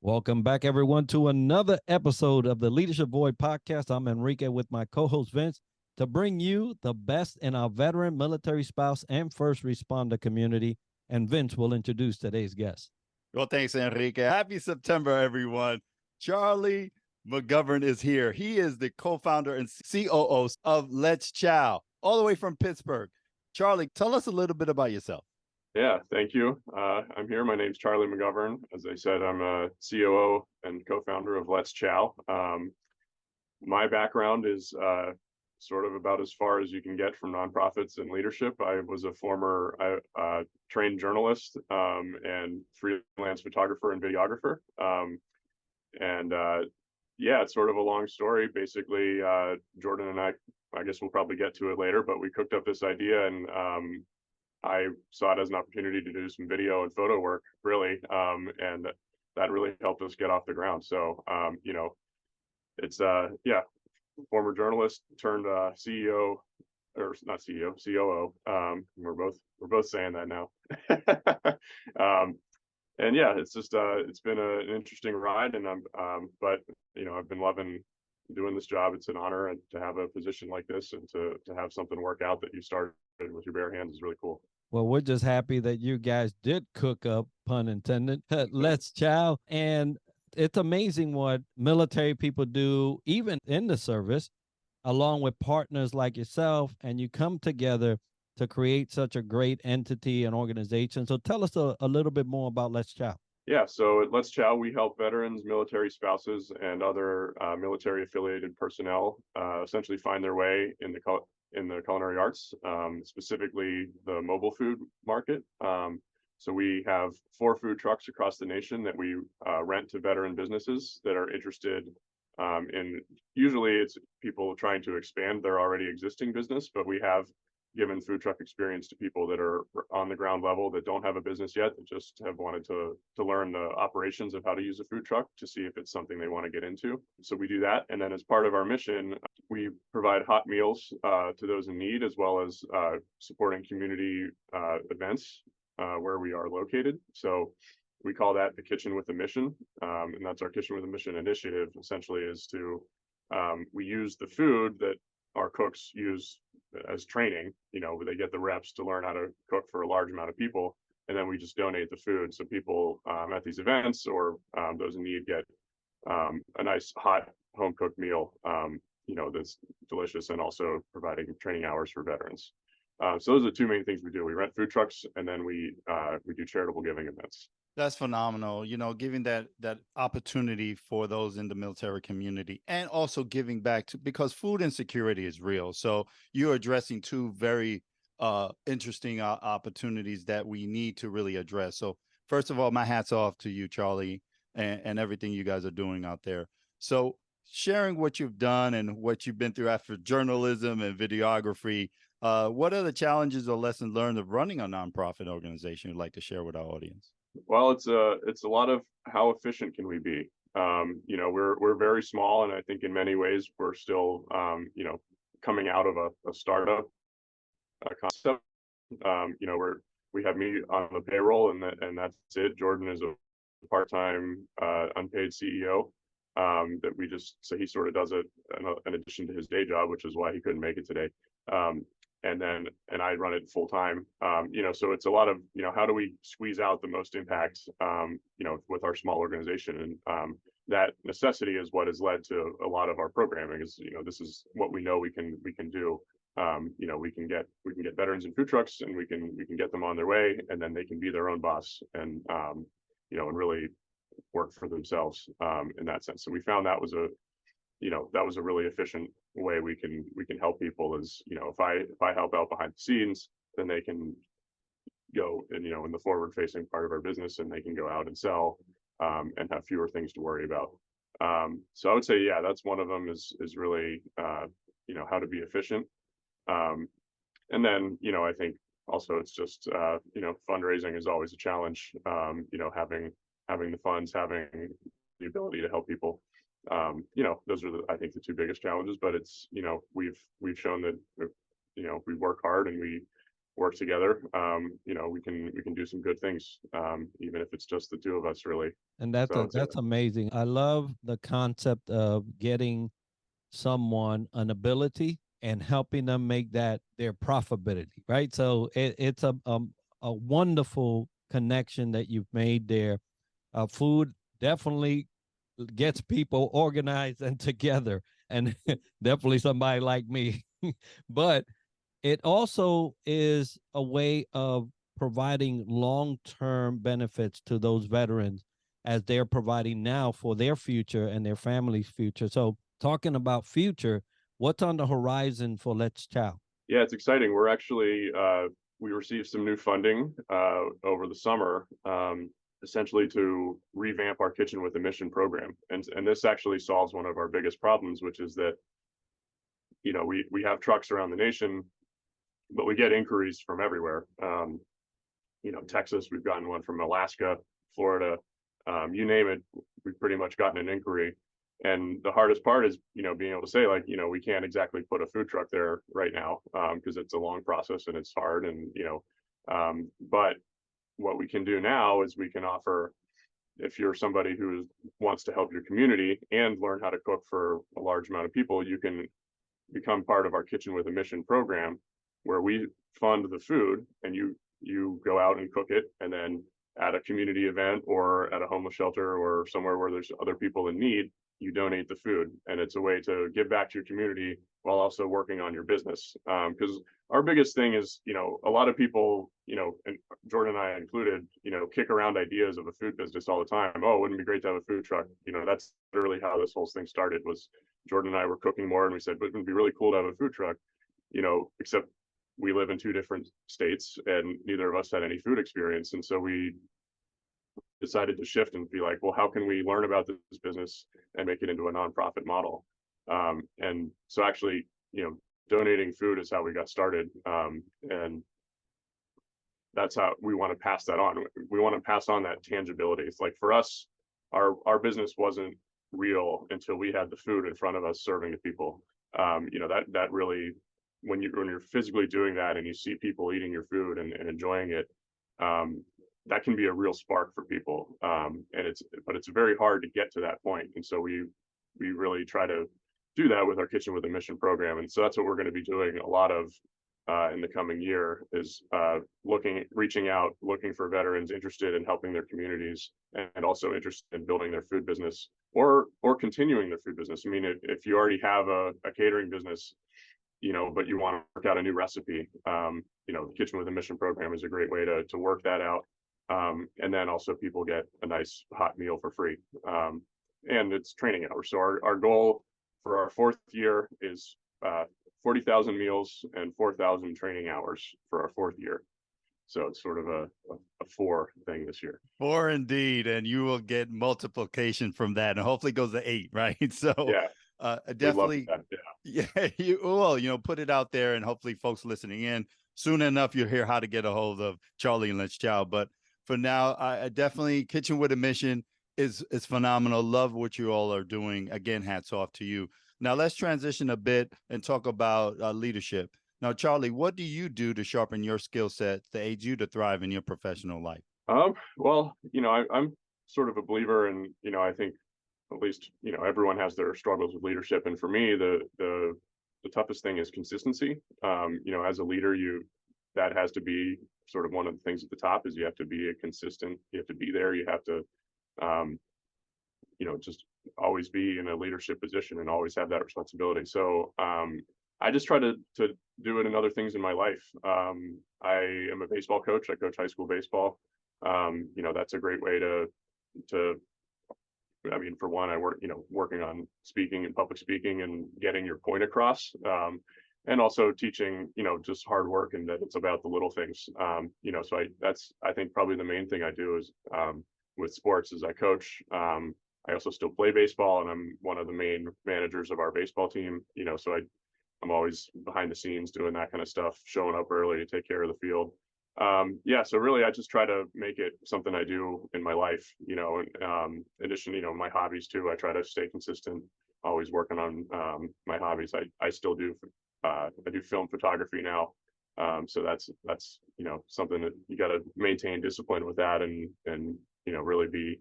Welcome back, everyone, to another episode of the Leadership Void podcast. I'm Enrique with my co-host Vince to bring you the best in our veteran, military spouse, and first responder community. And Vince will introduce today's guest. Well, thanks, Enrique. Happy September, everyone. Charlie Magovern is here. He is the co-founder and COO of Let's Chow, all the way from Pittsburgh. Charlie, tell us a little bit about yourself. Yeah, thank you. I'm here. My name's Charlie Magovern. As I said, I'm a COO and co-founder of Let's Chow. My background is sort of about as far as you can get from nonprofits and leadership. I was a former trained journalist and freelance photographer and videographer. Yeah, it's sort of a long story. Basically, Jordan and I guess we'll probably get to it later, but we cooked up this idea and I saw it as an opportunity to do some video and photo work, really, and that really helped us get off the ground. So, it's former journalist turned CEO, or not CEO, COO. We're both saying that now. And yeah, it's just it's been an interesting ride, and but I've been loving doing this job. It's an honor and to have a position like this and to have something work out that you started with your bare hands is really cool. Well, we're just happy that you guys did cook up, pun intended, Let's Chow. And it's amazing what military people do, even in the service, along with partners like yourself, and you come together to create such a great entity and organization. So tell us a little bit more about Let's Chow. Yeah, so at Let's Chow, we help veterans, military spouses, and other military-affiliated personnel essentially find their way in the culinary arts, specifically the mobile food market. So we have 4 food trucks across the nation that we rent to veteran businesses that are interested in, usually it's people trying to expand their already existing business, but we have given food truck experience to people that are on the ground level that don't have a business yet, that just have wanted to learn the operations of how to use a food truck to see if it's something they want to get into. So we do that. And then as part of our mission, we provide hot meals to those in need, as well as supporting community events where we are located. So we call that the Kitchen with a Mission. And that's our Kitchen with a Mission initiative, essentially, is to, we use the food that our cooks use as training, where they get the reps to learn how to cook for a large amount of people, and then we just donate the food. So people at these events or those in need get a nice hot home cooked meal, that's delicious, and also providing training hours for veterans. So those are the 2 main things we do. We rent food trucks, and then we do charitable giving events. That's phenomenal. Giving that opportunity for those in the military community, and also giving back to, because food insecurity is real. So you're addressing 2 very interesting opportunities that we need to really address. So first of all, my hat's off to you, Charlie, and everything you guys are doing out there. So sharing what you've done and what you've been through after journalism and videography, what are the challenges or lessons learned of running a nonprofit organization you'd like to share with our audience? Well, it's a lot of how efficient can we be. We're very small, and I think in many ways we're still coming out of a startup concept. We have me on the payroll, and that's it. Jordan is a part-time unpaid CEO so he sort of does it in addition to his day job, which is why he couldn't make it today. And I run it full time. So it's a lot of, how do we squeeze out the most impact, with our small organization? And that necessity is what has led to a lot of our programming. Is this is what we know we can do. We can get veterans in food trucks, and we can get them on their way, and then they can be their own boss, and and really work for themselves in that sense. So we found that was a really efficient way we can help people. Is if I help out behind the scenes, then they can go and in the forward facing part of our business, and they can go out and sell and have fewer things to worry about. So I would say, yeah, that's one of them, is really how to be efficient. And then I think also it's just fundraising is always a challenge. Having the funds, having the ability to help people. Those are I think the 2 biggest challenges, but it's we've shown that we work hard, and we work together, we can do some good things, even if it's just the two of us, really. And that's So that's amazing. I love the concept of getting someone an ability and helping them make that their profitability, right? So it's a wonderful connection that you've made there. Food definitely gets people organized and together, and definitely somebody like me. But it also is a way of providing long-term benefits to those veterans as they're providing now for their future and their family's future. So talking about future, what's on the horizon for Let's Chow? yeah, it's exciting. We're actually we received some new funding over the summer, essentially to revamp our Kitchen with a Mission program, and this actually solves one of our biggest problems, which is that we have trucks around the nation, but we get inquiries from everywhere. Texas, we've gotten one from Alaska, Florida, you name it, we've pretty much gotten an inquiry. And the hardest part is, being able to say, like, we can't exactly put a food truck there right now, because it's a long process and it's hard. And, but what we can do now is we can offer, if you're somebody who wants to help your community and learn how to cook for a large amount of people, you can become part of our Kitchen with a Mission program, where we fund the food and you go out and cook it, and then at a community event or at a homeless shelter or somewhere where there's other people in need, you donate the food. And it's a way to give back to your community while also working on your business. Because our biggest thing is, a lot of people, and Jordan and I included, kick around ideas of a food business all the time. Oh, wouldn't it be great to have a food truck? That's literally how this whole thing started. Was Jordan and I were cooking more, and we said, wouldn't it be really cool to have a food truck? Except we live in two different states and neither of us had any food experience. And so we decided to shift and be like, well, how can we learn about this business and make it into a nonprofit model? And so actually, donating food is how we got started. And that's how we want to pass that on. We want to pass on that tangibility. It's like, for us, our business wasn't real until we had the food in front of us serving to people. That really, when you're physically doing that and you see people eating your food and enjoying it, that can be a real spark for people. But it's very hard to get to that point. And so we really try to do that with our Kitchen with a Mission program. And so that's what we're going to be doing a lot of in the coming year, is reaching out, looking for veterans interested in helping their communities and also interested in building their food business or continuing their food business. I mean, if you already have a catering business, but you want to work out a new recipe, the Kitchen with a Mission program is a great way to work that out. And then also people get a nice hot meal for free. And it's training hours. So our goal for our fourth year is 40,000 meals and 4,000 training hours for our fourth year. So it's sort of a 4 thing this year. 4 indeed. And you will get multiplication from that, and hopefully goes to 8, right? So yeah. Definitely, yeah, you will, put it out there, and hopefully folks listening in, soon enough, you'll hear how to get a hold of Charlie and Let's Chow. But for now, I definitely, Kitchen with a Mission is phenomenal. Love what you all are doing. Again, hats off to you. Now let's transition a bit and talk about leadership. Now, Charlie, what do you do to sharpen your skill set to aid you to thrive in your professional life? Well, I'm sort of a believer in, I think, at least, everyone has their struggles with leadership. And for me, the toughest thing is consistency. As a leader, that has to be sort of one of the things at the top, is you have to be consistent. You have to be there. You have to, just always be in a leadership position and always have that responsibility. So I just try to do it in other things in my life. I am a baseball coach. I coach high school baseball. That's a great way to I mean, for one, I work, working on speaking and public speaking and getting your point across, and also teaching, just hard work, and that it's about the little things. So I think probably the main thing I do is with sports is I coach. I also still play baseball, and I'm one of the main managers of our baseball team. So I'm always behind the scenes doing that kind of stuff, showing up early to take care of the field. So really I just try to make it something I do in my life, in addition, my hobbies too. I try to stay consistent, always working on my hobbies. I still do I do film photography now, So that's something that you got to maintain discipline with that, and really be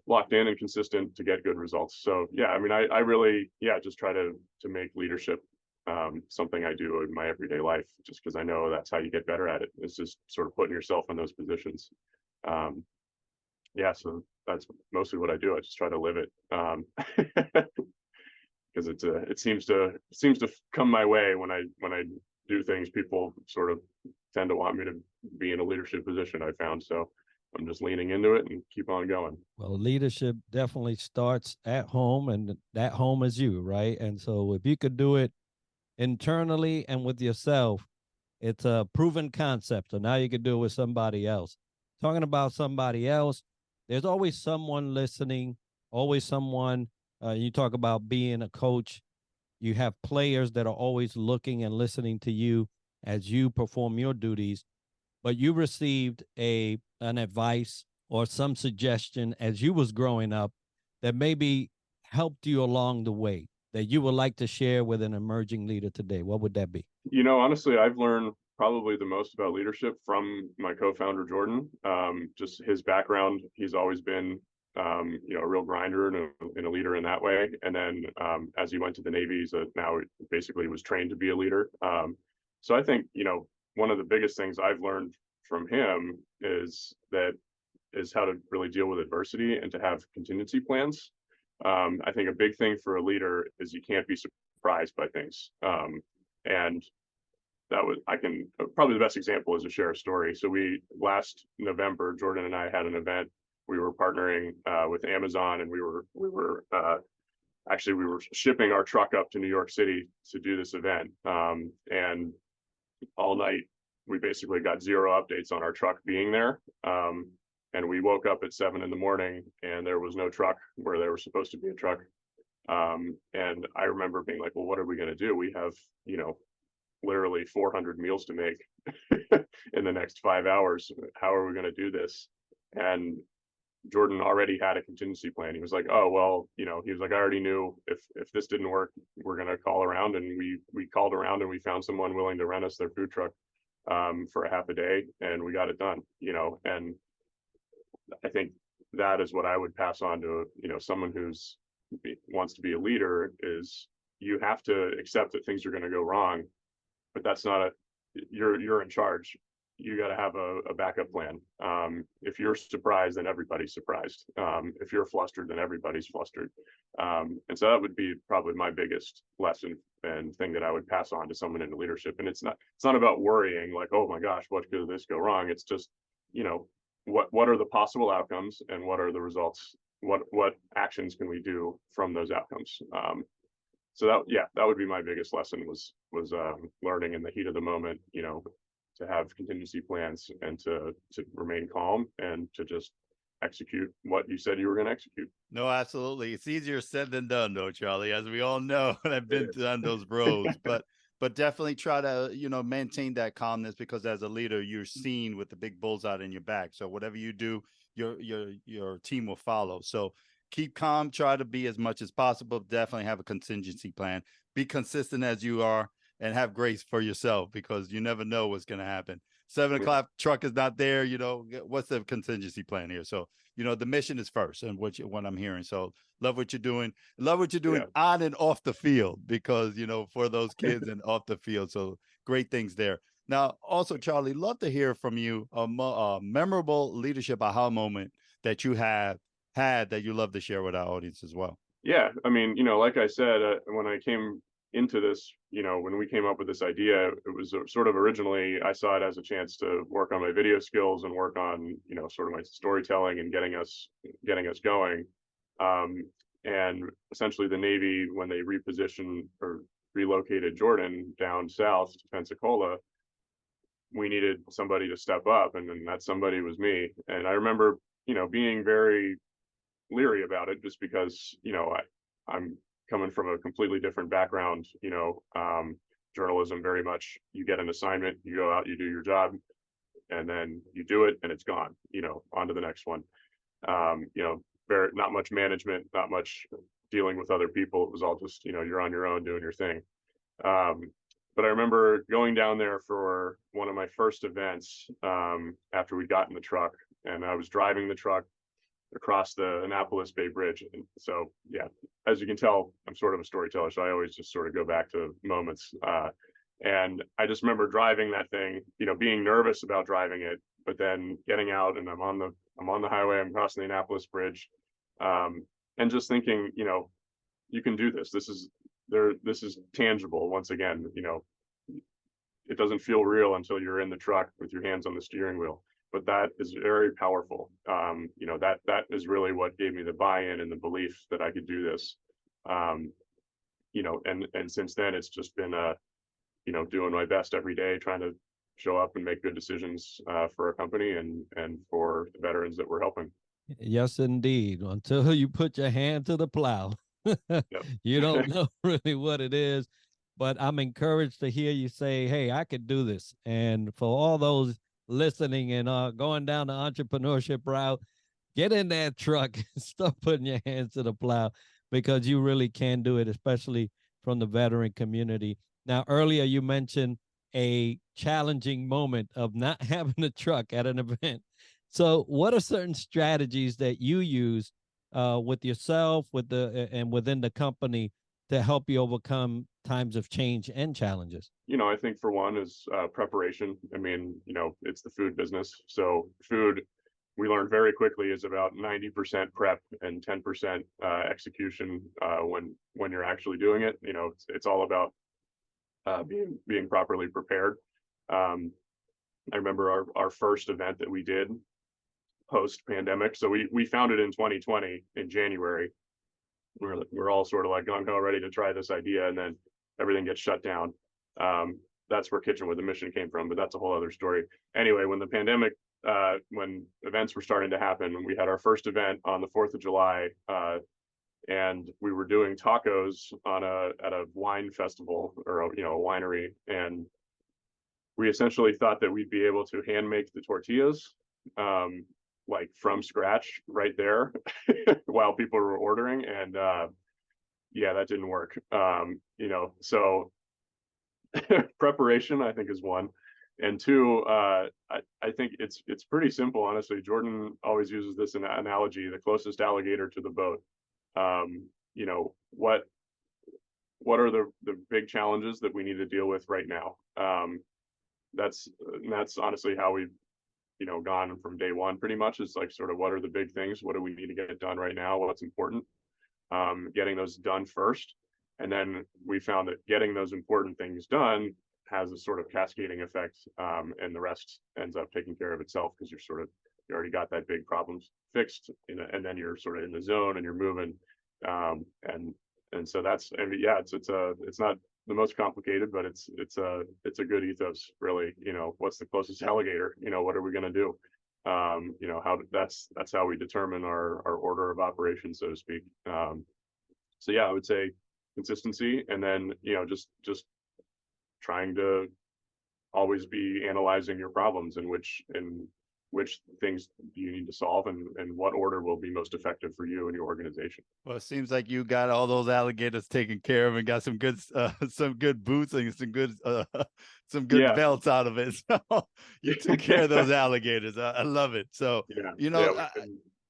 locked in and consistent to get good results. So yeah, I mean, I really just try to make leadership something I do in my everyday life, just because I know that's how you get better at it. It's just sort of putting yourself in those positions. So that's mostly what I do. I just try to live it, because it seems to come my way when I do things. People sort of tend to want me to be in a leadership position, I found. So I'm just leaning into it and keep on going. Well, leadership definitely starts at home, and that home is you, right? And so if you could do it internally and with yourself, it's a proven concept. So now you can do it with somebody else. Talking about somebody else, there's always someone listening, always someone. You talk about being a coach. You have players that are always looking and listening to you as you perform your duties. But you received an advice or some suggestion as you was growing up that maybe helped you along the way that you would like to share with an emerging leader today. What would that be? Honestly, I've learned probably the most about leadership from my co-founder, Jordan. Just his background. He's always been, a real grinder and a leader in that way. And then as he went to the Navy, now basically was trained to be a leader. So I think, one of the biggest things I've learned from him is how to really deal with adversity and to have contingency plans. I think a big thing for a leader is you can't be surprised by things. And probably the best example is to share a story. So last November, Jordan and I had an event. We were partnering with Amazon, and we were shipping our truck up to New York City to do this event. And all night, we basically got zero updates on our truck being there. And we woke up at 7 a.m. and there was no truck where there was supposed to be a truck. And I remember being like, well, what are we going to do? We have, literally 400 meals to make in the next 5 hours. How are we going to do this? And Jordan already had a contingency plan. He was like, oh, well, he was like, I already knew if this didn't work, we're going to call around. And we called around and we found someone willing to rent us their food truck for a half a day, and we got it done, and I think that is what I would pass on to, someone wants to be a leader, is you have to accept that things are going to go wrong, but that's not you're in charge. You got to have a backup plan. If you're surprised, then everybody's surprised. If you're flustered, then everybody's flustered. And so that would be probably my biggest lesson and thing that I would pass on to someone into leadership. And it's not about worrying like, oh my gosh, what could this go wrong? It's just, what are the possible outcomes and what are the results? What actions can we do from those outcomes? So that would be my biggest lesson was learning in the heat of the moment, to have contingency plans and to remain calm and to just execute what you said you were going to execute. No, absolutely. It's easier said than done, though, Charlie, as we all know. And I've been down those roads, but definitely try to, maintain that calmness, because as a leader, you're seen with the big bullseye in your back. So whatever you do, your team will follow. So keep calm, try to be as much as possible. Definitely have a contingency plan. Be consistent as you are, and have grace for yourself, because you never know what's going to happen. 7 o'clock truck is not there. What's the contingency plan here? So, the mission is first, and what I'm hearing. So love what you're doing. Love what you're doing on and off the field, because, for those kids and off the field. So great things there. Now, also, Charlie, love to hear from you a memorable leadership aha moment that you have had that you love to share with our audience as well. Yeah. I mean, like I said, when I came into this, when we came up with this idea, it was sort of originally, I saw it as a chance to work on my video skills and work on, sort of my storytelling and getting us going. And essentially the Navy, when they repositioned or relocated Jordan down south to Pensacola, we needed somebody to step up, and then that somebody was me. And I remember, being very leery about it, just because, I'm coming from a completely different background, journalism, very much, you get an assignment, you go out, you do your job, and then you do it and it's gone, on to the next one. Very, not much management, not much dealing with other people. It was all just, you're on your own doing your thing. But I remember going down there for one of my first events after we got in the truck, and I was driving the truck across the Annapolis Bay Bridge. And so, yeah, as you can tell, I'm sort of a storyteller, so I always just sort of go back to moments. And I just remember driving that thing, being nervous about driving it, but then getting out and I'm on the highway, I'm crossing the Annapolis Bridge, and just thinking, you can do this. This is tangible. Once again, it doesn't feel real until you're in the truck with your hands on the steering wheel. But that is very powerful. That is really what gave me the buy-in and the belief that I could do this. And since then it's just been doing my best every day, trying to show up and make good decisions for our company and for the veterans that we're helping. Yes, indeed. Until you put your hand to the plow, you don't know really what it is. But I'm encouraged to hear you say, hey, I could do this. And for all those listening and going down the entrepreneurship route, get in that truck and start putting your hands to the plow, because you really can do it, especially from the veteran community. Now, earlier you mentioned a challenging moment of not having a truck at an event. So what are certain strategies that you use with yourself, and within the company to help you overcome times of change and challenges? I think for one is preparation. I mean, it's the food business. So food, we learned very quickly, is about 90% prep and 10% execution when you're actually doing it. It's all about being properly prepared. I remember our first event that we did post-pandemic. So we founded in 2020 in January. We're all sort of like gung ho ready to try this idea, and then everything gets shut down. That's where Kitchen with a Mission came from, but that's a whole other story. Anyway, when the pandemic, when events were starting to happen, we had our first event on the 4th of July, and we were doing tacos at a wine festival, or a winery, and we essentially thought that we'd be able to hand make the tortillas, like from scratch right there while people were ordering, and that didn't work. So preparation, I think, is one, and two, I think it's pretty simple, honestly. Jordan always uses this analogy: the closest alligator to the boat. What are the big challenges that we need to deal with right now? That's honestly how we've gone from day one. Pretty much, it's like, sort of, what are the big things? What do we need to get done right now? What's important? Getting those done first. And then we found that getting those important things done has a sort of cascading effect, and the rest ends up taking care of itself, because you already got that big problem fixed, and then you're sort of in the zone and you're moving. And so that's, I mean, it's not the most complicated, but it's a good ethos, really. What's the closest alligator? What are we going to do? That's how we determine our order of operations, so to speak. So I would say consistency, and then just trying to always be analyzing your problems, and which things do you need to solve, and what order will be most effective for you and your organization. Well, it seems like you got all those alligators taken care of and got some good boots and some good belts out of it. So you took care of those alligators. I love it. So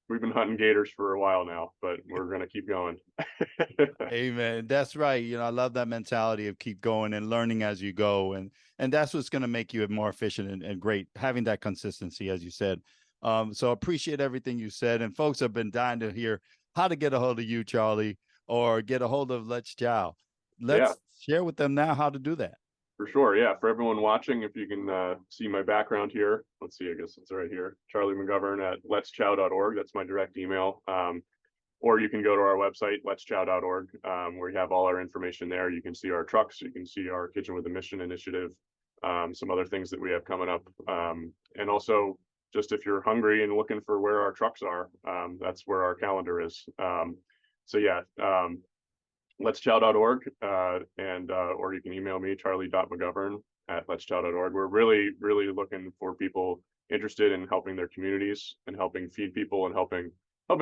we've been hunting gators for a while now, but we're going to keep going. Amen. That's right. I love that mentality of keep going and learning as you go. And that's what's going to make you more efficient and great, having that consistency, as you said. So appreciate everything you said. And folks have been dying to hear how to get a hold of you, Charlie, or get a hold of Let's Chow. Let's share with them now how to do that. For sure. Yeah. For everyone watching, if you can see my background here, let's see, I guess it's right here. Charlie Magovern at letschow.org. That's my direct email. Or you can go to our website, letschow.org, where we have all our information there. You can see our trucks. You can see our Kitchen with a Mission initiative, some other things that we have coming up. And also, just if you're hungry and looking for where our trucks are, that's where our calendar is. Letschow.org, or you can email me, charlie.mcgovern@letschow.org. We're really, really looking for people interested in helping their communities and helping feed people and helping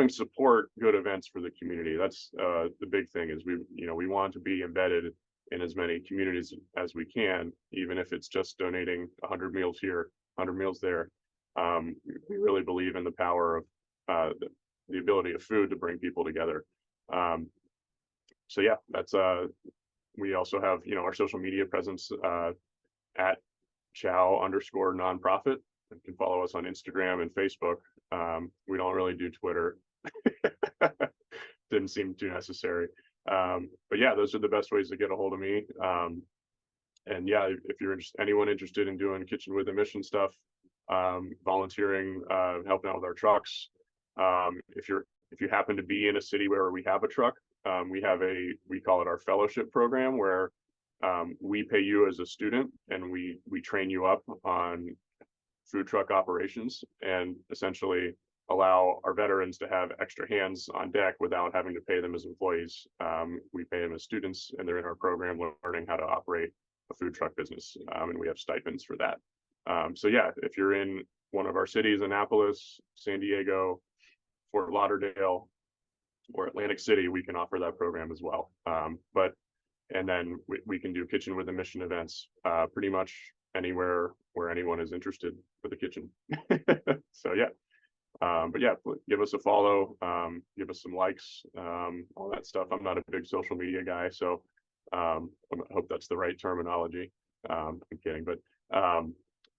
support good events for the community. That's the big thing, is we want to be embedded in as many communities as we can, even if it's just donating 100 meals here, 100 meals there. We really believe in the power of the ability of food to bring people together. So yeah, that's we also have, our social media presence at Chow_nonprofit. You can follow us on Instagram and Facebook. We don't really do Twitter. Didn't seem too necessary. But yeah, those are the best ways to get a hold of me. And yeah, if you're anyone interested in doing Kitchen with a Mission stuff, volunteering, helping out with our trucks. If you happen to be in a city where we have a truck, we call it our fellowship program, where we pay you as a student and we train you up on food truck operations and essentially allow our veterans to have extra hands on deck without having to pay them as employees. We pay them as students, and they're in our program learning how to operate a food truck business, and we have stipends for that. So yeah, if you're in one of our cities, Annapolis, San Diego, Fort Lauderdale, or Atlantic City, we can offer that program as well. And then we can do Kitchen with a Mission events pretty much anywhere where anyone is interested with a kitchen. So yeah. But yeah, give us a follow, give us some likes, all that stuff. I'm not a big social media guy, so I hope that's the right terminology. I'm kidding, but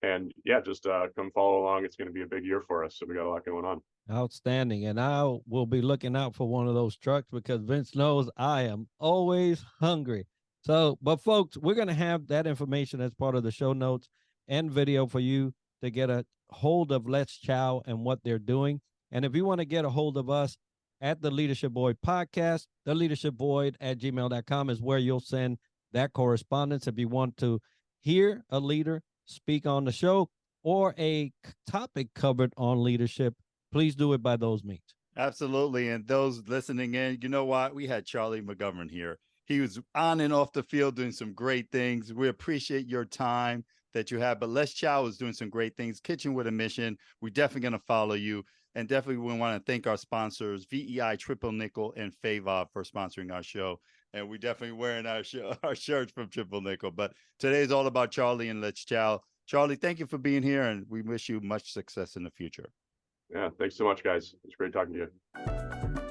and yeah, just come follow along. It's going to be a big year for us, so we got a lot going on. Outstanding. And I will be looking out for one of those trucks because Vince knows I am always hungry. So, but folks, we're going to have that information as part of the show notes and video for you to get a hold of Let's Chow and what they're doing. And if you want to get a hold of us at the Leadership Void podcast, theleadershipvoid@gmail.com is where you'll send that correspondence. If you want to hear a leader speak on the show or a topic covered on leadership, please do it by those means. Absolutely. And those listening in, you know what? We had Charlie Magovern here. He was on and off the field doing some great things. We appreciate your time that you have. But Les Chow is doing some great things. Kitchen with a Mission. We're definitely going to follow you. And definitely we want to thank our sponsors, VEI, Triple Nickel, and FAVOB for sponsoring our show. And we definitely wearing our shirts from Triple Nickel. But today is all about Charlie and Let's Chow. Charlie, thank you for being here, and we wish you much success in the future. Yeah, thanks so much, guys. It's great talking to you.